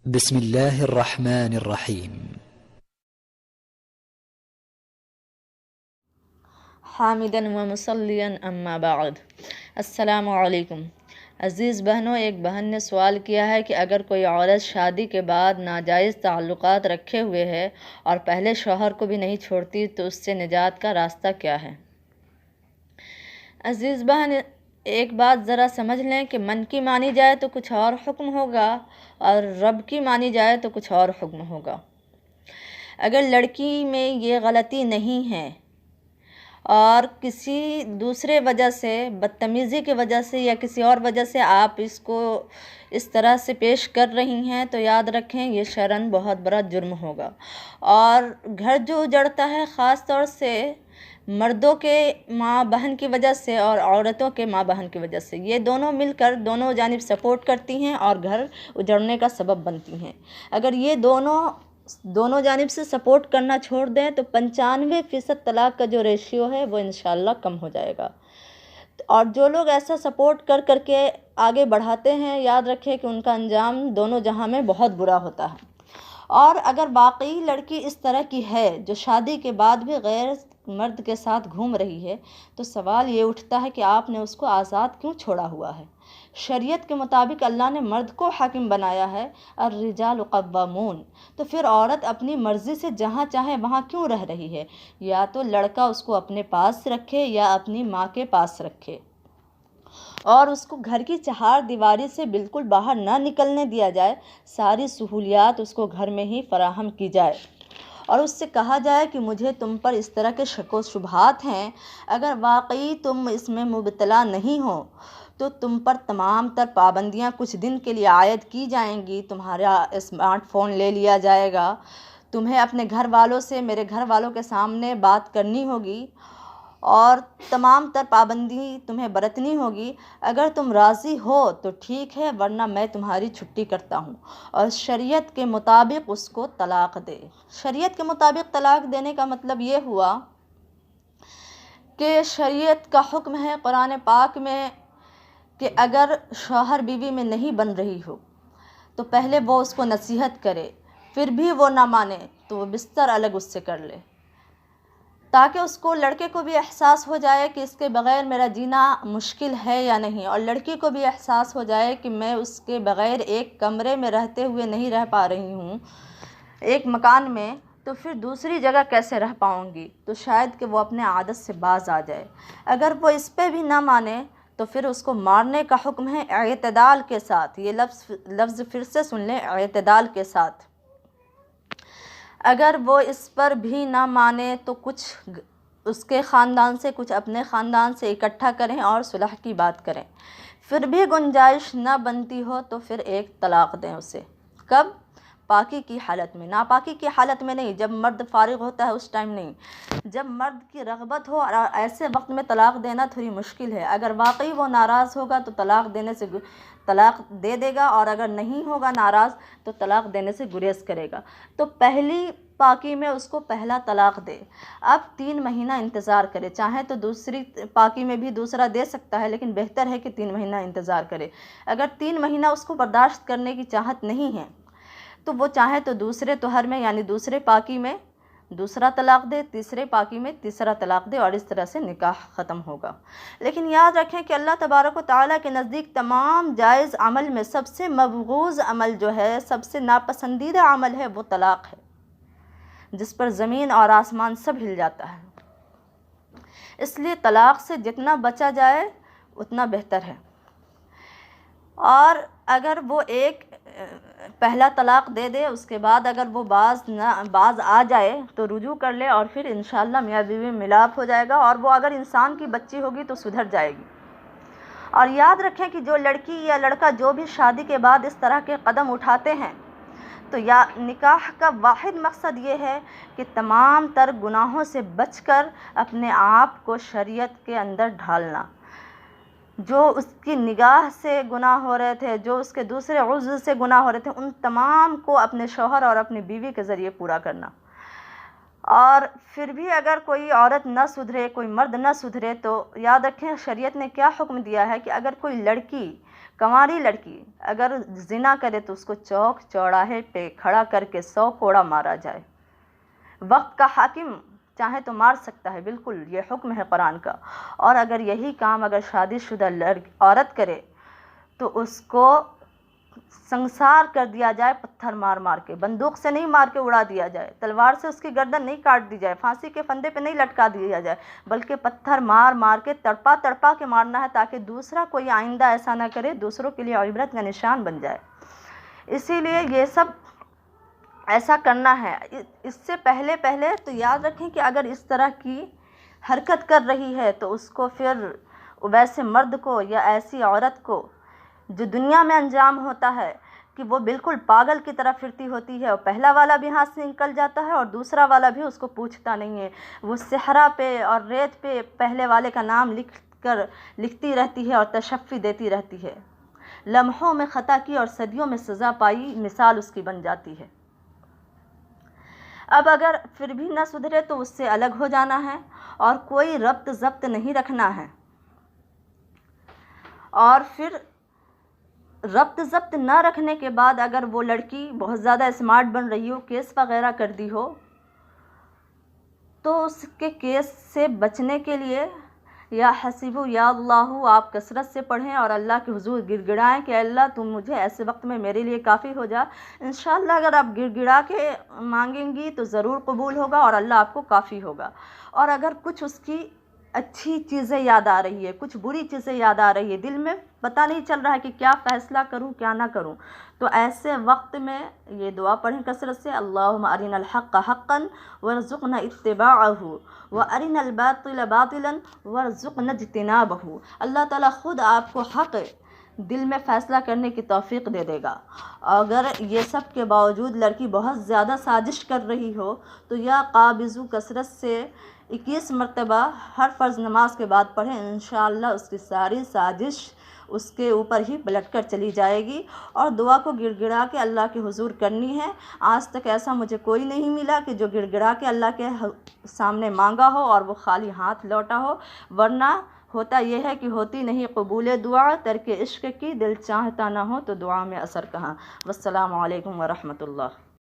بسم الله الرحمن الرحیم۔ حامداً و مصلیاً اما بعد۔ السلام علیکم عزیز بہنوں، ایک بہن نے سوال کیا ہے کہ اگر کوئی عورت شادی کے بعد ناجائز تعلقات رکھے ہوئے ہے اور پہلے شوہر کو بھی نہیں چھوڑتی تو اس سے نجات کا راستہ کیا ہے؟ عزیز بہن، ایک بات ذرا سمجھ لیں کہ من کی مانی جائے تو کچھ اور حکم ہوگا اور رب کی مانی جائے تو کچھ اور حکم ہوگا۔ اگر لڑکی میں یہ غلطی نہیں ہے اور کسی دوسرے وجہ سے، بدتمیزی کی وجہ سے یا کسی اور وجہ سے آپ اس کو اس طرح سے پیش کر رہی ہیں، تو یاد رکھیں یہ شرعاً بہت بڑا جرم ہوگا۔ اور گھر جو اجڑتا ہے خاص طور سے مردوں کے ماں بہن کی وجہ سے اور عورتوں کے ماں بہن کی وجہ سے، یہ دونوں مل کر دونوں جانب سپورٹ کرتی ہیں اور گھر اجڑنے کا سبب بنتی ہیں۔ اگر یہ دونوں جانب سے سپورٹ کرنا چھوڑ دیں تو 95% طلاق کا جو ریشیو ہے وہ انشاءاللہ کم ہو جائے گا۔ اور جو لوگ ایسا سپورٹ کر کے آگے بڑھاتے ہیں، یاد رکھیں کہ ان کا انجام دونوں جہاں میں بہت برا ہوتا ہے۔ اور اگر واقعی لڑکی اس طرح کی ہے جو شادی کے بعد بھی غیر مرد کے ساتھ گھوم رہی ہے، تو سوال یہ اٹھتا ہے کہ آپ نے اس کو آزاد کیوں چھوڑا ہوا ہے؟ شریعت کے مطابق اللہ نے مرد کو حاکم بنایا ہے، الرجال قوامون، تو پھر عورت اپنی مرضی سے جہاں چاہے وہاں کیوں رہ رہی ہے؟ یا تو لڑکا اس کو اپنے پاس رکھے یا اپنی ماں کے پاس رکھے، اور اس کو گھر کی چہار دیواری سے بالکل باہر نہ نکلنے دیا جائے، ساری سہولیات اس کو گھر میں ہی فراہم کی جائے، اور اس سے کہا جائے کہ مجھے تم پر اس طرح کے شک و شبہات ہیں، اگر واقعی تم اس میں مبتلا نہیں ہو تو تم پر تمام تر پابندیاں کچھ دن کے لیے عائد کی جائیں گی، تمہارا اسمارٹ فون لے لیا جائے گا، تمہیں اپنے گھر والوں سے میرے گھر والوں کے سامنے بات کرنی ہوگی اور تمام تر پابندی تمہیں برتنی ہوگی۔ اگر تم راضی ہو تو ٹھیک ہے، ورنہ میں تمہاری چھٹی کرتا ہوں، اور شریعت کے مطابق اس کو طلاق دے۔ شریعت کے مطابق طلاق دینے کا مطلب یہ ہوا کہ شریعت کا حکم ہے قرآن پاک میں کہ اگر شوہر بیوی میں نہیں بن رہی ہو تو پہلے وہ اس کو نصیحت کرے، پھر بھی وہ نہ مانے تو وہ بستر الگ اس سے کر لے، تاکہ اس کو، لڑکے کو بھی احساس ہو جائے کہ اس کے بغیر میرا جینا مشکل ہے یا نہیں، اور لڑکی کو بھی احساس ہو جائے کہ میں اس کے بغیر ایک کمرے میں رہتے ہوئے نہیں رہ پا رہی ہوں، ایک مکان میں، تو پھر دوسری جگہ کیسے رہ پاؤں گی؟ تو شاید کہ وہ اپنے عادت سے باز آ جائے۔ اگر وہ اس پہ بھی نہ مانے تو پھر اس کو مارنے کا حکم ہے، اعتدال کے ساتھ۔ یہ لفظ پھر سے سن لیں، اعتدال کے ساتھ۔ اگر وہ اس پر بھی نہ مانے تو کچھ اس کے خاندان سے، کچھ اپنے خاندان سے اکٹھا کریں اور صلح کی بات کریں۔ پھر بھی گنجائش نہ بنتی ہو تو پھر ایک طلاق دیں اسے۔ کب؟ پاکی کی حالت میں، ناپاکی کی حالت میں نہیں، جب مرد فارغ ہوتا ہے اس ٹائم نہیں، جب مرد کی رغبت ہو، اور ایسے وقت میں طلاق دینا تھوڑی مشکل ہے۔ اگر واقعی وہ ناراض ہوگا تو طلاق دے گا، اور اگر نہیں ہوگا ناراض تو طلاق دینے سے گریز کرے گا۔ تو پہلی پاکی میں اس کو پہلا طلاق دے، اب 3 مہینہ انتظار کرے، چاہے تو دوسری پاکی میں بھی دوسرا دے سکتا ہے، لیکن بہتر ہے کہ 3 مہینہ انتظار کرے۔ اگر 3 مہینہ اس کو برداشت کرنے کی چاہت نہیں ہے تو وہ چاہے تو دوسرے طہر میں، یعنی دوسرے پاکی میں دوسرا طلاق دے، تیسرے پاکی میں تیسرا طلاق دے، اور اس طرح سے نکاح ختم ہوگا۔ لیکن یاد رکھیں کہ اللہ تبارک و تعالیٰ کے نزدیک تمام جائز عمل میں سب سے مبغوض عمل جو ہے، سب سے ناپسندیدہ عمل ہے، وہ طلاق ہے، جس پر زمین اور آسمان سب ہل جاتا ہے۔ اس لیے طلاق سے جتنا بچا جائے اتنا بہتر ہے۔ اور اگر وہ ایک پہلا طلاق دے دے، اس کے بعد اگر وہ باز آ جائے تو رجوع کر لے، اور پھر انشاءاللہ میاں بیوی میں ملاپ ہو جائے گا، اور وہ اگر انسان کی بچی ہوگی تو سدھر جائے گی۔ اور یاد رکھیں کہ جو لڑکی یا لڑکا جو بھی شادی کے بعد اس طرح کے قدم اٹھاتے ہیں تو یا نکاح کا واحد مقصد یہ ہے کہ تمام تر گناہوں سے بچ کر اپنے آپ کو شریعت کے اندر ڈھالنا، جو اس کی نگاہ سے گناہ ہو رہے تھے، جو اس کے دوسرے عضو سے گناہ ہو رہے تھے، ان تمام کو اپنے شوہر اور اپنی بیوی کے ذریعے پورا کرنا۔ اور پھر بھی اگر کوئی عورت نہ سدھرے، کوئی مرد نہ سدھرے، تو یاد رکھیں شریعت نے کیا حکم دیا ہے کہ اگر کوئی لڑکی کنواری لڑکی اگر زنا کرے تو اس کو چوک چوراہے پہ کھڑا کر کے 100 کوڑا مارا جائے۔ وقت کا حاکم چاہے تو مار سکتا ہے، بالکل یہ حکم ہے قرآن کا۔ اور اگر یہی کام اگر شادی شدہ عورت کرے تو اس کو سنسار کر دیا جائے، پتھر مار مار کے، بندوق سے نہیں مار کے اڑا دیا جائے، تلوار سے اس کی گردن نہیں کاٹ دی جائے، پھانسی کے پھندے پہ نہیں لٹکا دیا جائے، بلکہ پتھر مار مار کے تڑپا تڑپا کے مارنا ہے، تاکہ دوسرا کوئی آئندہ ایسا نہ کرے، دوسروں کے لیے عبرت کا نشان بن جائے۔ اسی لیے یہ سب ایسا کرنا ہے۔ اس سے پہلے تو یاد رکھیں کہ اگر اس طرح کی حرکت کر رہی ہے تو اس کو پھر ویسے مرد کو یا ایسی عورت کو جو دنیا میں انجام ہوتا ہے کہ وہ بالکل پاگل کی طرح پھرتی ہوتی ہے، اور پہلا والا بھی ہاتھ سے نکل جاتا ہے اور دوسرا والا بھی اس کو پوچھتا نہیں ہے، وہ صحرا پہ اور ریت پہ پہلے والے کا نام لکھتی رہتی ہے اور تشفی دیتی رہتی ہے، لمحوں میں خطا کی اور صدیوں میں سزا پائی مثال اس کی بن جاتی ہے۔ اب اگر پھر بھی نہ سدھرے تو اس سے الگ ہو جانا ہے اور کوئی ربط ضبط نہیں رکھنا ہے، اور پھر ربط ضبط نہ رکھنے کے بعد اگر وہ لڑکی بہت زیادہ اسمارٹ بن رہی ہو، کیس وغیرہ کر دی ہو، تو اس کے کیس سے بچنے کے لیے یا حسیبو یا اللہ آپ کثرت سے پڑھیں اور اللہ کے حضور گڑ گڑائیں کہ اللہ تم مجھے ایسے وقت میں میرے لیے کافی ہو جا۔ انشاءاللہ اگر آپ گڑ گڑا کے مانگیں گی تو ضرور قبول ہوگا اور اللہ آپ کو کافی ہوگا۔ اور اگر کچھ اس کی اچھی چیزیں یاد آ رہی ہے، کچھ بری چیزیں یاد آ رہی ہے، دل میں پتہ نہیں چل رہا ہے کہ کیا فیصلہ کروں کیا نہ کروں، تو ایسے وقت میں یہ دعا پڑھیں کثرت سے، اللہم ارنا الحق حقا وارزقنا اتباعہ وارنا الباطل باطلا وارزقنا اجتنابہ۔ اللہ تعالیٰ خود آپ کو حق دل میں فیصلہ کرنے کی توفیق دے دے گا۔ اگر یہ سب کے باوجود لڑکی بہت زیادہ سازش کر رہی ہو تو یا قابضو کثرت سے 21 مرتبہ ہر فرض نماز کے بعد پڑھیں، انشاءاللہ اس کی ساری سازش اس کے اوپر ہی پلٹ کر چلی جائے گی۔ اور دعا کو گڑ گڑا کے اللہ کے حضور کرنی ہے۔ آج تک ایسا مجھے کوئی نہیں ملا کہ جو گڑ گڑا کے اللہ کے سامنے مانگا ہو اور وہ خالی ہاتھ لوٹا ہو، ورنہ ہوتا یہ ہے کہ ہوتی نہیں قبول دعا، ترک عشق کی دل چاہتا نہ ہو تو دعا میں اثر کہاں۔ والسلام علیکم ورحمۃ اللہ۔